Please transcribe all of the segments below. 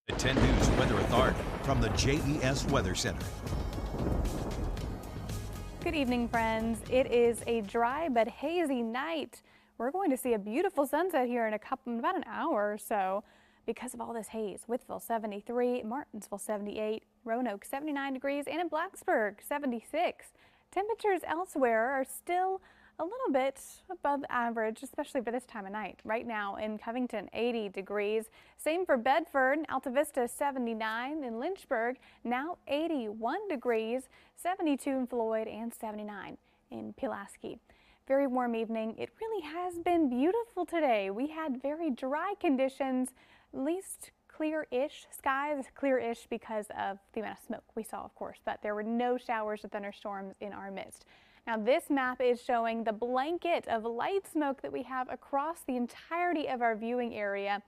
At 10 News Weather Authority from the JES Weather Center. Good evening, friends. It is a dry but hazy night. We're going to see a beautiful sunset here in about an hour or so because of all this haze. Wytheville 73, Martinsville 78, Roanoke 79 degrees, and in Blacksburg 76. Temperatures elsewhere are still a little bit above average, especially for this time of night. Right now in Covington, 80 degrees. Same for Bedford, Alta Vista 79, in Lynchburg now 81 degrees, 72 in Floyd, and 79 in Pulaski. Very warm evening. It really has been beautiful today. We had very dry conditions, at least clear-ish skies, clear-ish because of the amount of smoke we saw, of course, but there were no showers or thunderstorms in our midst. Now this map is showing the blanket of light smoke that we have across the entirety of our viewing area.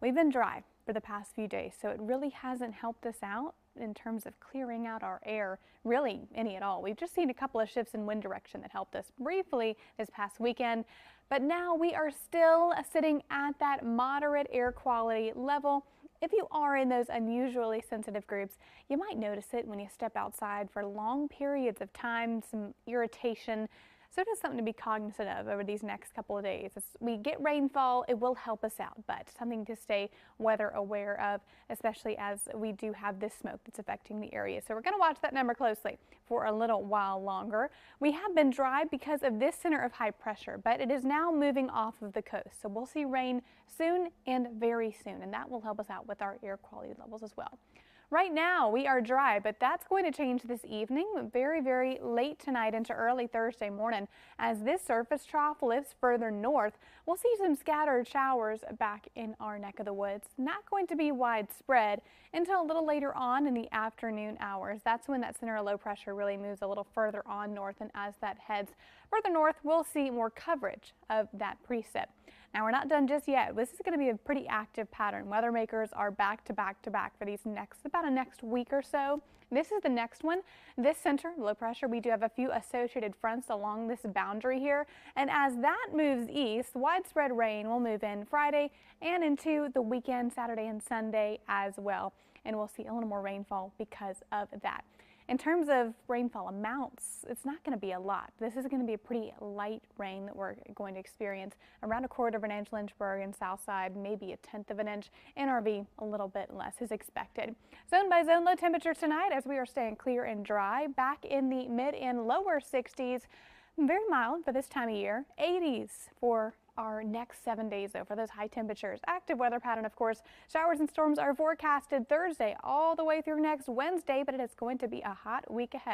We've been dry for the past few days, so it really hasn't helped us out in terms of clearing out our air, really any at all. We've just seen a couple of shifts in wind direction that helped us briefly this past weekend, but now we are still sitting at that moderate air quality level. If you are in those unusually sensitive groups, you might notice it when you step outside for long periods of time, some irritation. So just something to be cognizant of over these next couple of days. As we get rainfall, it will help us out, but something to stay weather aware of, especially as we do have this smoke that's affecting the area. So we're going to watch that number closely for a little while longer. We have been dry because of this center of high pressure, but it is now moving off of the coast. So we'll see rain soon and very soon, and that will help us out with our air quality levels as well. Right now we are dry, but that's going to change this evening, very late tonight into early Thursday morning. As this surface trough lifts further north, we'll see some scattered showers back in our neck of the woods. Not going to be widespread until a little later on in the afternoon hours. That's when that center of low pressure really moves a little further on north, and as that heads further north, we'll see more coverage of that precip. Now we're not done just yet. This is going to be a pretty active pattern. Weather makers are back to back for these about a next week or so. This is the next one. This center, low pressure, we do have a few associated fronts along this boundary here. And as that moves east, widespread rain will move in Friday and into the weekend, Saturday and Sunday as well. And we'll see a little more rainfall because of that. In terms of rainfall amounts, it's not going to be a lot. This is going to be a pretty light rain that we're going to experience. Around a quarter of an inch Lynchburg and Southside, maybe a tenth of an inch. NRV, a little bit less is expected. Zone by zone low temperature tonight as we are staying clear and dry. Back in the mid and lower 60s. Very mild for this time of year. 80s for our next 7 days, though, for those high temperatures. Active weather pattern, of course. Showers and storms are forecasted Thursday all the way through next Wednesday, but it is going to be a hot week ahead.